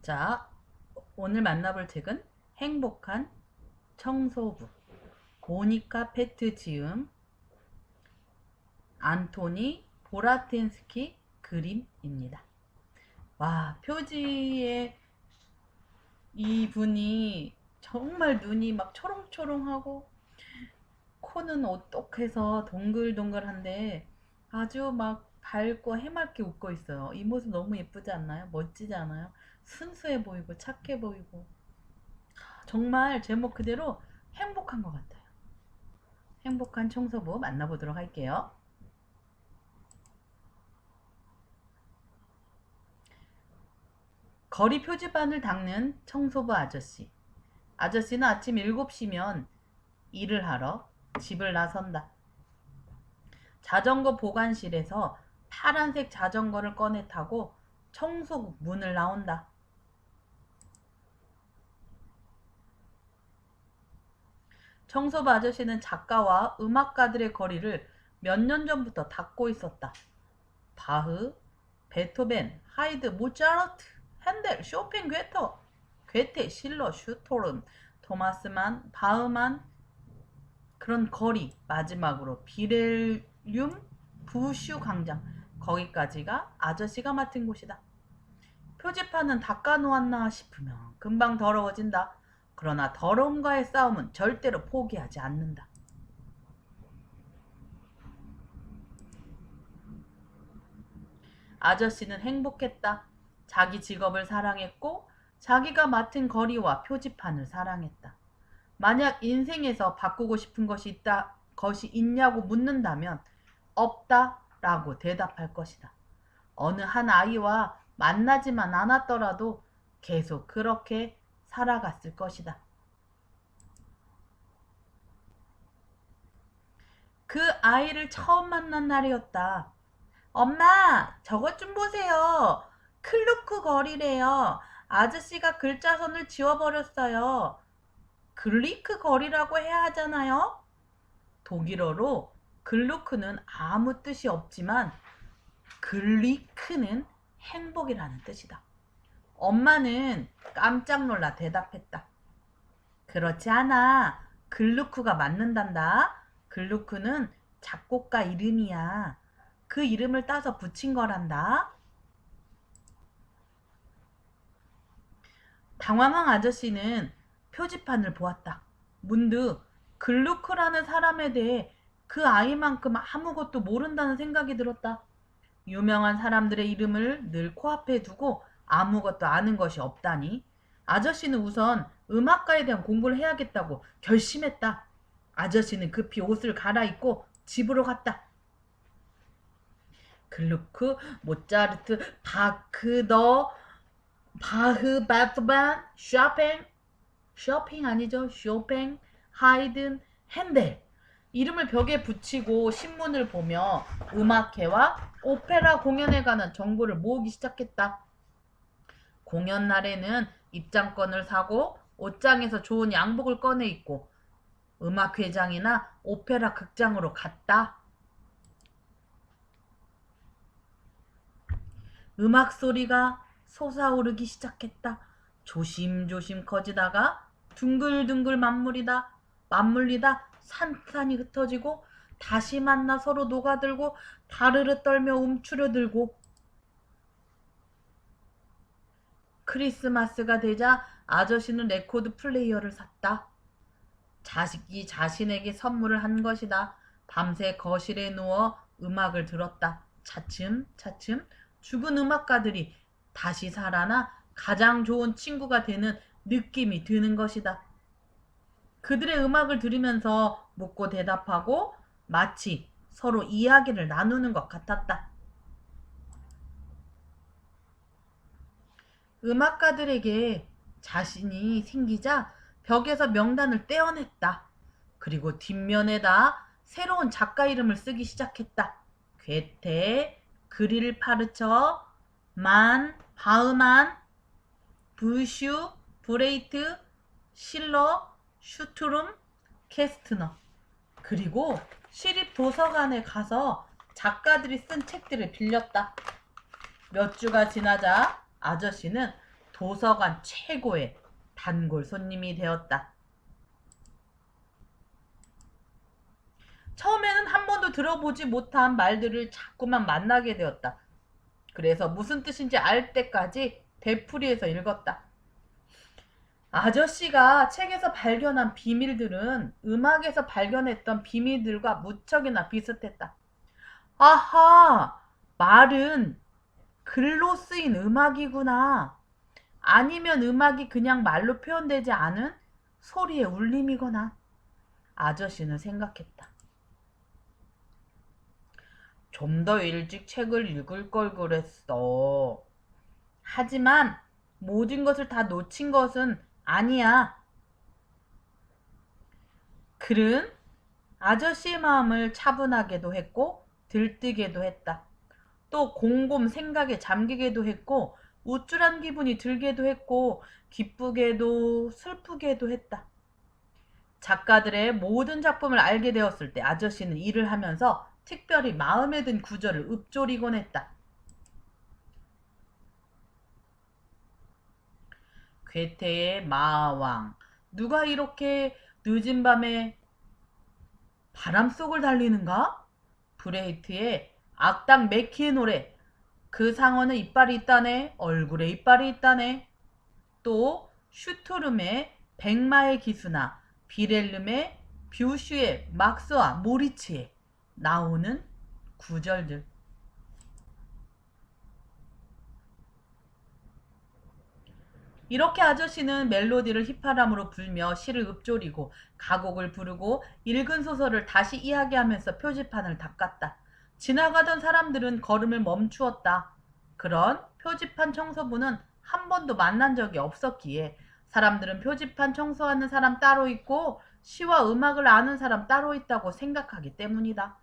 자, 오늘 만나볼 책은 행복한 청소부, 모니카 페트 지음, 안토니 보라틴스키 그림입니다. 와, 표지에 이분이 정말 눈이 막 초롱초롱하고 코는 오똑해서 동글동글한데 아주 막 밝고 해맑게 웃고 있어요. 이 모습 너무 예쁘지 않나요? 멋지지 않아요? 순수해 보이고 착해 보이고 정말 제목 그대로 행복한 것 같아요. 행복한 청소부 만나보도록 할게요. 거리 표지판을 닦는 청소부 아저씨. 아저씨는 아침 7시면 일을 하러 집을 나선다. 자전거 보관실에서 파란색 자전거를 꺼내 타고 청소국 문을 나온다. 청소부 아저씨는 작가와 음악가들의 거리를 몇 년 전부터 닦고 있었다. 바흐, 베토벤, 하이드, 모차르트, 핸델, 쇼팽, 괴테, 실러, 슈토른, 토마스만, 바흐만, 그런 거리, 마지막으로 비렐륨, 부슈 광장, 거기까지가 아저씨가 맡은 곳이다. 표지판은 닦아놓았나 싶으면 금방 더러워진다. 그러나 더러움과의 싸움은 절대로 포기하지 않는다. 아저씨는 행복했다. 자기 직업을 사랑했고 자기가 맡은 거리와 표지판을 사랑했다. 만약 인생에서 바꾸고 싶은 것이 있냐고 묻는다면 없다라고 대답할 것이다. 어느 한 아이와 만나지만 않았더라도 계속 그렇게 살아갔을 것이다. 그 아이를 처음 만난 날이었다. 엄마, 저것 좀 보세요. 클루크 거리래요. 아저씨가 글자선을 지워버렸어요. 글리크 거리라고 해야 하잖아요. 독일어로 글루크는 아무 뜻이 없지만 글리크는 행복이라는 뜻이다. 엄마는 깜짝 놀라 대답했다. 그렇지 않아. 글루크가 맞는단다. 글루크는 작곡가 이름이야. 그 이름을 따서 붙인 거란다. 당황한 아저씨는 표지판을 보았다. 문득 글루크라는 사람에 대해 그 아이만큼 아무것도 모른다는 생각이 들었다. 유명한 사람들의 이름을 늘 코앞에 두고 아무것도 아는 것이 없다니. 아저씨는 우선 음악가에 대한 공부를 해야겠다고 결심했다. 아저씨는 급히 옷을 갈아입고 집으로 갔다. 글루크, 모차르트, 바흐, 베토벤, 쇼팽 아니죠? 쇼팽, 하이든, 핸델. 이름을 벽에 붙이고 신문을 보며 음악회와 오페라 공연에 관한 정보를 모으기 시작했다. 공연 날에는 입장권을 사고 옷장에서 좋은 양복을 꺼내 입고 음악회장이나 오페라 극장으로 갔다. 음악 소리가 솟아오르기 시작했다. 조심조심 커지다가 둥글둥글 맞물리다 산산이 흩어지고 다시 만나 서로 녹아들고 다르르 떨며 움츠려들고. 크리스마스가 되자 아저씨는 레코드 플레이어를 샀다. 자식이 자신에게 선물을 한 것이다. 밤새 거실에 누워 음악을 들었다. 차츰차츰 죽은 음악가들이 다시 살아나 가장 좋은 친구가 되는 느낌이 드는 것이다. 그들의 음악을 들으면서 묻고 대답하고 마치 서로 이야기를 나누는 것 같았다. 음악가들에게 자신이 생기자 벽에서 명단을 떼어냈다. 그리고 뒷면에다 새로운 작가 이름을 쓰기 시작했다. 괴테, 그릴파르처, 바흐만, 부슈, 브레이트, 실러, 슈투름, 캐스트너. 그리고 시립 도서관에 가서 작가들이 쓴 책들을 빌렸다. 몇 주가 지나자 아저씨는 도서관 최고의 단골 손님이 되었다. 처음에는 한 번도 들어보지 못한 말들을 자꾸만 만나게 되었다. 그래서 무슨 뜻인지 알 때까지 되풀이해서 읽었다. 아저씨가 책에서 발견한 비밀들은 음악에서 발견했던 비밀들과 무척이나 비슷했다. 아하, 말은 글로 쓰인 음악이구나. 아니면 음악이 그냥 말로 표현되지 않은 소리의 울림이거나. 아저씨는 생각했다. 좀 더 일찍 책을 읽을 걸 그랬어. 하지만 모든 것을 다 놓친 것은 아니야. 글은 아저씨의 마음을 차분하게도 했고 들뜨게도 했다. 또 곰곰 생각에 잠기게도 했고 우쭐한 기분이 들게도 했고 기쁘게도 슬프게도 했다. 작가들의 모든 작품을 알게 되었을 때 아저씨는 일을 하면서 특별히 마음에 든 구절을 읊조리곤 했다. 괴테의 마왕. 누가 이렇게 늦은 밤에 바람 속을 달리는가? 브레이트의 악당 매키의 노래. 그 상어는 이빨이 있다네. 얼굴에 이빨이 있다네. 또 슈투름의 백마의 기수나 비렐름의 뷰슈의 막스와 모리츠에 나오는 구절들. 이렇게 아저씨는 멜로디를 휘파람으로 불며 시를 읊조리고 가곡을 부르고 읽은 소설을 다시 이야기하면서 표지판을 닦았다. 지나가던 사람들은 걸음을 멈추었다. 그런 표지판 청소부는 한 번도 만난 적이 없었기에 사람들은 표지판 청소하는 사람 따로 있고 시와 음악을 아는 사람 따로 있다고 생각하기 때문이다.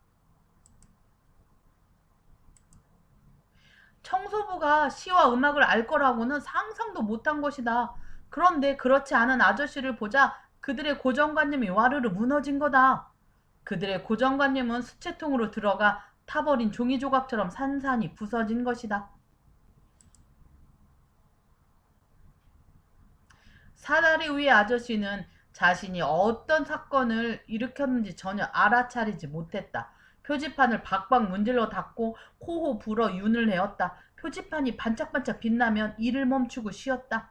청소부가 시와 음악을 알 거라고는 상상도 못한 것이다. 그런데 그렇지 않은 아저씨를 보자 그들의 고정관념이 와르르 무너진 거다. 그들의 고정관념은 수채통으로 들어가 타버린 종이 조각처럼 산산이 부서진 것이다. 사다리 위의 아저씨는 자신이 어떤 사건을 일으켰는지 전혀 알아차리지 못했다. 표지판을 박박 문질러 닫고 코호 불어 윤을 내었다. 표지판이 반짝반짝 빛나면 일을 멈추고 쉬었다.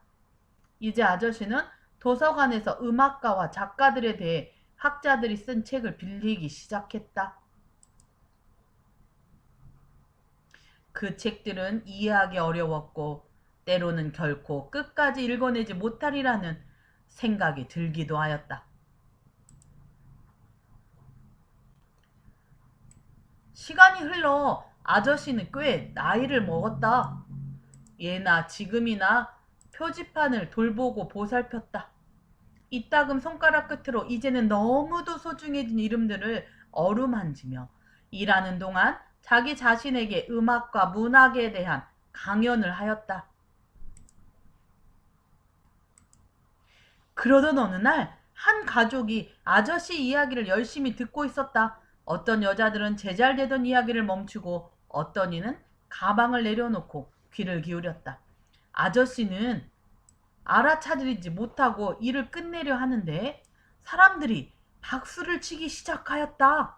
이제 아저씨는 도서관에서 음악가와 작가들에 대해 학자들이 쓴 책을 빌리기 시작했다. 그 책들은 이해하기 어려웠고 때로는 결코 끝까지 읽어내지 못하리라는 생각이 들기도 하였다. 시간이 흘러 아저씨는 꽤 나이를 먹었다. 예나 지금이나 표지판을 돌보고 보살폈다. 이따금 손가락 끝으로 이제는 너무도 소중해진 이름들을 어루만지며 일하는 동안 자기 자신에게 음악과 문학에 대한 강연을 하였다. 그러던 어느 날 한 가족이 아저씨 이야기를 열심히 듣고 있었다. 어떤 여자들은 제잘되던 이야기를 멈추고 어떤 이는 가방을 내려놓고 귀를 기울였다. 아저씨는 알아차리지 못하고 일을 끝내려 하는데 사람들이 박수를 치기 시작하였다.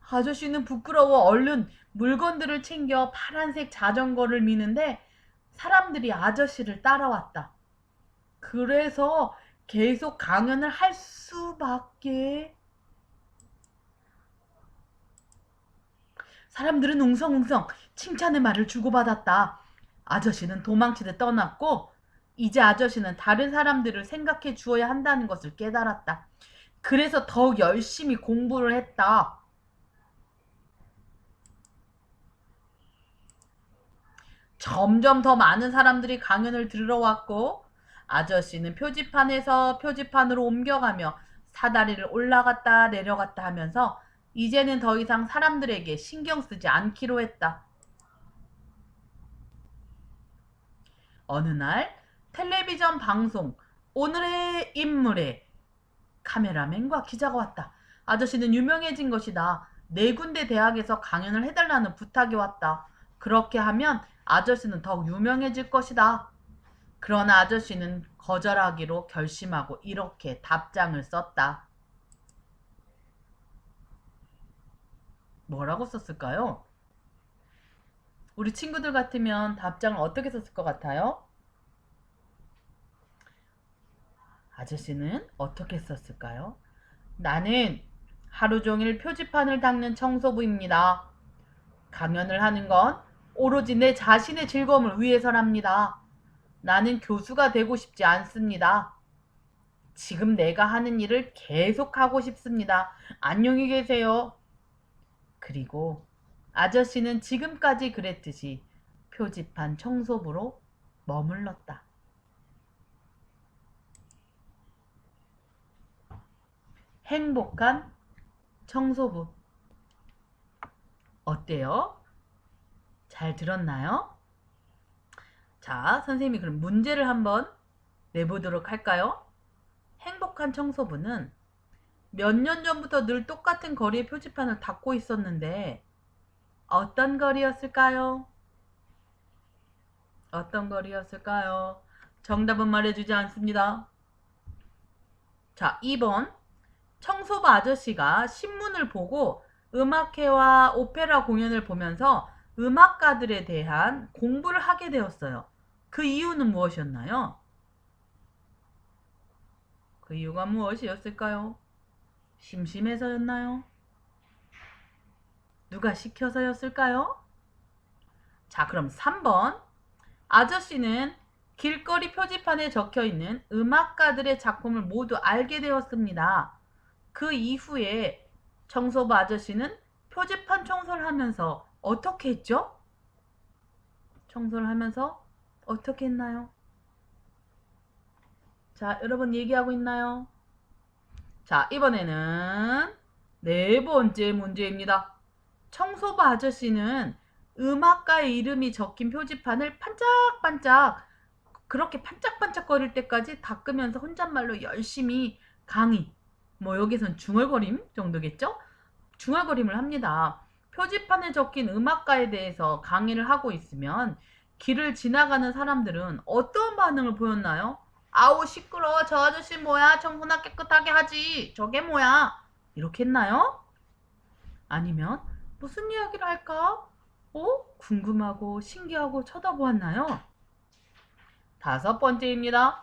아저씨는 부끄러워 얼른 물건들을 챙겨 파란색 자전거를 미는데 사람들이 아저씨를 따라왔다. 그래서 계속 강연을 할 수밖에. 사람들은 웅성웅성 칭찬의 말을 주고받았다. 아저씨는 도망치듯 떠났고 이제 아저씨는 다른 사람들을 생각해 주어야 한다는 것을 깨달았다. 그래서 더욱 열심히 공부를 했다. 점점 더 많은 사람들이 강연을 들으러 왔고 아저씨는 표지판에서 표지판으로 옮겨가며 사다리를 올라갔다 내려갔다 하면서 이제는 더 이상 사람들에게 신경 쓰지 않기로 했다. 어느 날 텔레비전 방송 오늘의 인물에 카메라맨과 기자가 왔다. 아저씨는 유명해진 것이다. 네 군데 대학에서 강연을 해달라는 부탁이 왔다. 그렇게 하면 아저씨는 더욱 유명해질 것이다. 그러나 아저씨는 거절하기로 결심하고 이렇게 답장을 썼다. 뭐라고 썼을까요? 우리 친구들 같으면 답장을 어떻게 썼을 것 같아요? 아저씨는 어떻게 썼을까요? 나는 하루 종일 표지판을 닦는 청소부입니다. 강연을 하는 건 오로지 내 자신의 즐거움을 위해서랍니다. 나는 교수가 되고 싶지 않습니다. 지금 내가 하는 일을 계속하고 싶습니다. 안녕히 계세요. 그리고 아저씨는 지금까지 그랬듯이 표지판 청소부로 머물렀다. 행복한 청소부. 어때요? 잘 들었나요? 자, 선생님이 그럼 문제를 한번 내보도록 할까요? 행복한 청소부는 몇 년 전부터 늘 똑같은 거리의 표지판을 닦고 있었는데 어떤 거리였을까요? 어떤 거리였을까요? 정답은 말해주지 않습니다. 자, 2번. 청소부 아저씨가 신문을 보고 음악회와 오페라 공연을 보면서 음악가들에 대한 공부를 하게 되었어요. 그 이유는 무엇이었나요? 그 이유가 무엇이었을까요? 심심해서였나요? 누가 시켜서였을까요? 자, 그럼 3번. 아저씨는 길거리 표지판에 적혀있는 음악가들의 작품을 모두 알게 되었습니다. 그 이후에 청소부 아저씨는 표지판 청소를 하면서 어떻게 했죠? 청소를 하면서 어떻게 했나요? 자, 여러분 얘기하고 있나요? 자, 이번에는 네 번째 문제입니다. 청소부 아저씨는 음악가의 이름이 적힌 표지판을 반짝반짝 그렇게 반짝반짝거릴 때까지 닦으면서 혼잣말로 열심히 강의, 뭐 여기선 중얼거림 정도겠죠? 중얼거림을 합니다. 표지판에 적힌 음악가에 대해서 강의를 하고 있으면 길을 지나가는 사람들은 어떤 반응을 보였나요? 아우 시끄러워, 저 아저씨 뭐야, 청소나 깨끗하게 하지, 저게 뭐야, 이렇게 했나요? 아니면 무슨 이야기를 할까? 궁금하고 신기하고 쳐다보았나요? 5번째입니다.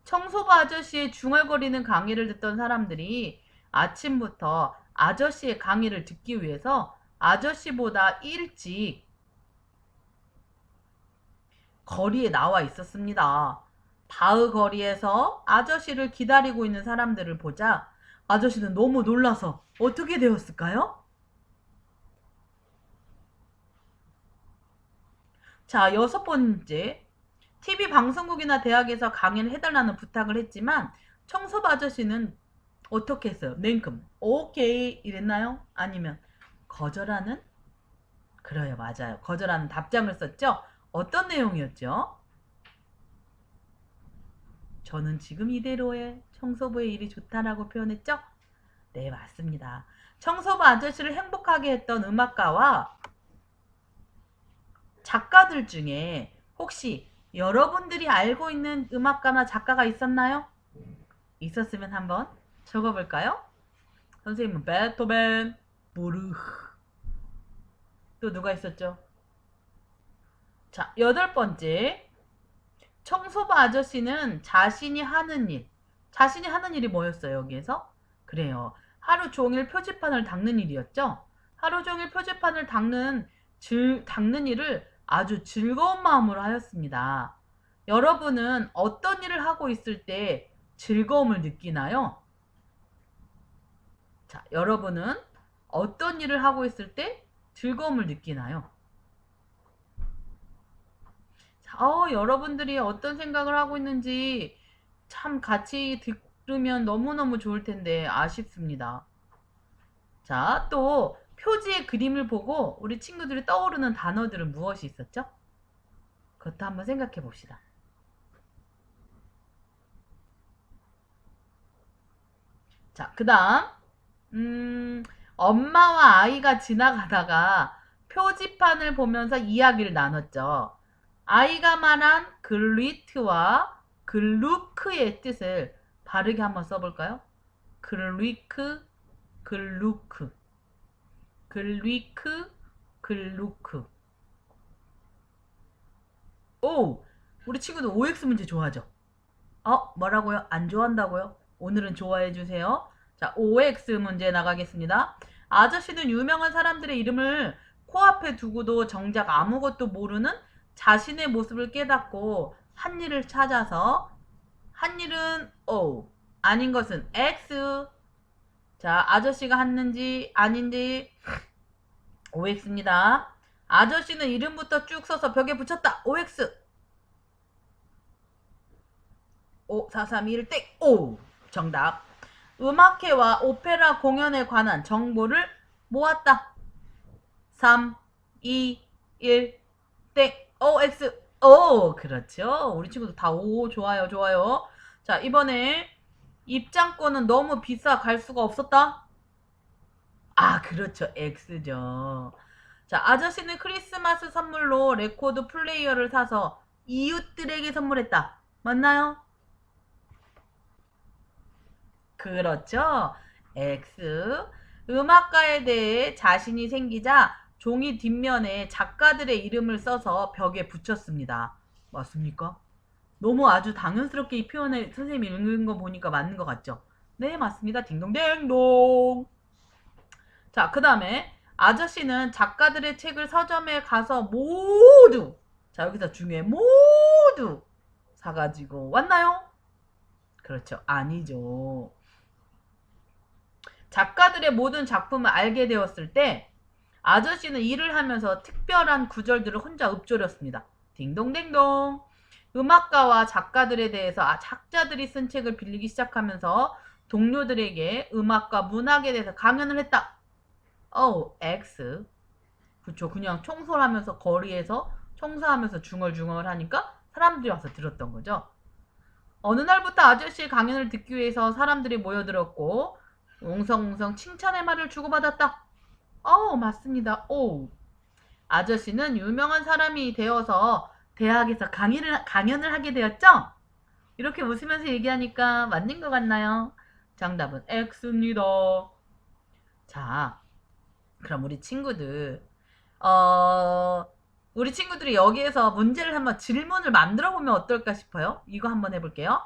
청소부 아저씨의 중얼거리는 강의를 듣던 사람들이 아침부터 아저씨의 강의를 듣기 위해서 아저씨보다 일찍 거리에 나와 있었습니다. 바흐 거리에서 아저씨를 기다리고 있는 사람들을 보자 아저씨는 너무 놀라서 어떻게 되었을까요? 자, 6번째. TV 방송국이나 대학에서 강의를 해달라는 부탁을 했지만 청소부 아저씨는 어떻게 했어요? 냉큼 오케이 이랬나요? 아니면 거절하는? 그래요, 맞아요. 거절하는 답장을 썼죠? 어떤 내용이었죠? 저는 지금 이대로의 청소부의 일이 좋다라고 표현했죠? 네, 맞습니다. 청소부 아저씨를 행복하게 했던 음악가와 작가들 중에 혹시 여러분들이 알고 있는 음악가나 작가가 있었나요? 있었으면 한번 적어볼까요? 선생님은 베토벤, 부르흐. 또 누가 있었죠? 자, 8번째. 청소부 아저씨는 자신이 하는 일이 뭐였어요, 여기에서? 그래요. 하루 종일 표지판을 닦는 일이었죠? 하루 종일 표지판을 닦는 일을 아주 즐거운 마음으로 하였습니다. 여러분은 어떤 일을 하고 있을 때 즐거움을 느끼나요? 자, 여러분은 어떤 일을 하고 있을 때 즐거움을 느끼나요? 자, 여러분들이 어떤 생각을 하고 있는지 참 같이 들으면 너무너무 좋을 텐데 아쉽습니다. 자, 또 표지의 그림을 보고 우리 친구들이 떠오르는 단어들은 무엇이 있었죠? 그것도 한번 생각해 봅시다. 자, 그 다음 엄마와 아이가 지나가다가 표지판을 보면서 이야기를 나눴죠. 아이가 말한 글리트와 글루크의 뜻을 바르게 한번 써볼까요? 글리크, 글루크, 글리크, 글루크. 오! 우리 친구들 OX 문제 좋아하죠? 뭐라고요? 안 좋아한다고요? 오늘은 좋아해주세요. 자, OX 문제 나가겠습니다. 아저씨는 유명한 사람들의 이름을 코앞에 두고도 정작 아무것도 모르는 자신의 모습을 깨닫고 한 일을 찾아서 한 일은 O, 아닌 것은 X. 자, 아저씨가 했는지 아닌지 OX입니다. 아저씨는 이름부터 쭉 써서 벽에 붙였다. OX. 5, 4, 3, 2, 1, 땡! 오! 정답. 음악회와 오페라 공연에 관한 정보를 모았다. 3, 2, 1, 땡! OX. 오! 그렇죠. 우리 친구들 다 오. 좋아요, 좋아요. 자, 이번에 입장권은 너무 비싸 갈 수가 없었다. 그렇죠. X죠. 자, 아저씨는 크리스마스 선물로 레코드 플레이어를 사서 이웃들에게 선물했다. 맞나요? 그렇죠. X. 음악가에 대해 자신이 생기자 종이 뒷면에 작가들의 이름을 써서 벽에 붙였습니다. 맞습니까? 너무 아주 당연스럽게 이 표현을 선생님이 읽는 거 보니까 맞는 것 같죠? 네, 맞습니다. 딩동댕동. 자, 그 다음에 아저씨는 작가들의 책을 서점에 가서 모두, 자, 여기서 중요해, 모두 사가지고 왔나요? 그렇죠. 아니죠. 작가들의 모든 작품을 알게 되었을 때 아저씨는 일을 하면서 특별한 구절들을 혼자 읊조렸습니다. 딩동댕동. 음악가와 작가들에 대해서 작자들이 쓴 책을 빌리기 시작하면서 동료들에게 음악과 문학에 대해서 강연을 했다. X. 그쵸. 그냥 청소를 하면서 거리에서 청소하면서 중얼중얼 하니까 사람들이 와서 들었던 거죠. 어느 날부터 아저씨의 강연을 듣기 위해서 사람들이 모여들었고 웅성웅성 칭찬의 말을 주고받았다. 맞습니다. 오. 아저씨는 유명한 사람이 되어서 대학에서 강연을 하게 되었죠? 이렇게 웃으면서 얘기하니까 맞는 것 같나요? 정답은 X입니다. 자, 그럼 우리 친구들, 우리 친구들이 여기에서 문제를 한번 질문을 만들어 보면 어떨까 싶어요. 이거 한번 해볼게요.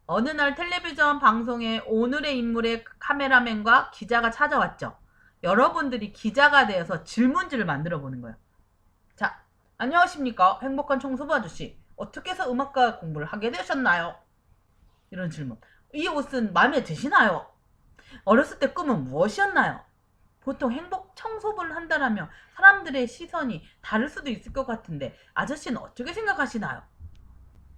어느 날 텔레비전 방송에 오늘의 인물의 카메라맨과 기자가 찾아왔죠. 여러분들이 기자가 되어서 질문지를 만들어 보는 거예요. 자, 안녕하십니까? 행복한 청소부 아저씨. 어떻게 해서 음악가 공부를 하게 되셨나요? 이런 질문. 이 옷은 마음에 드시나요? 어렸을 때 꿈은 무엇이었나요? 보통 행복 청소부를 한다라면 사람들의 시선이 다를 수도 있을 것 같은데 아저씨는 어떻게 생각하시나요?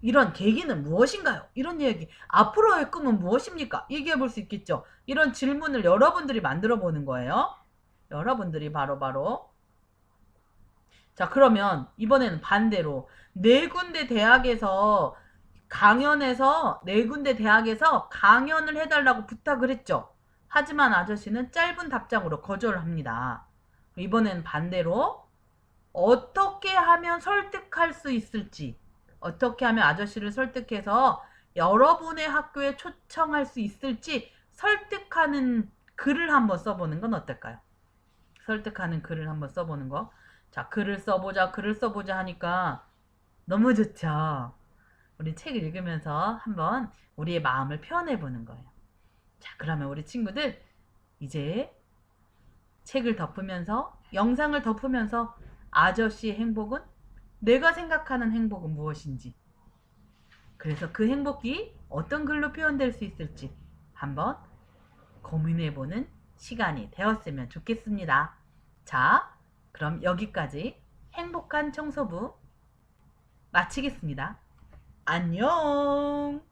이런 계기는 무엇인가요? 이런 얘기. 앞으로의 꿈은 무엇입니까? 얘기해 볼 수 있겠죠. 이런 질문을 여러분들이 만들어 보는 거예요. 여러분들이 바로. 자, 그러면 이번에는 반대로 네 군데 대학에서 강연을 해달라고 부탁을 했죠. 하지만 아저씨는 짧은 답장으로 거절을 합니다. 이번엔 반대로 어떻게 하면 설득할 수 있을지, 어떻게 하면 아저씨를 설득해서 여러분의 학교에 초청할 수 있을지 설득하는 글을 한번 써보는 건 어떨까요? 설득하는 글을 한번 써보는 거. 자, 글을 써보자 하니까 너무 좋죠. 우리 책 읽으면서 한번 우리의 마음을 표현해보는 거예요. 자, 그러면 우리 친구들 이제 책을 덮으면서, 영상을 덮으면서 아저씨의 행복은, 내가 생각하는 행복은 무엇인지, 그래서 그 행복이 어떤 글로 표현될 수 있을지 한번 고민해보는 시간이 되었으면 좋겠습니다. 자, 그럼 여기까지 행복한 청소부 마치겠습니다. 안녕.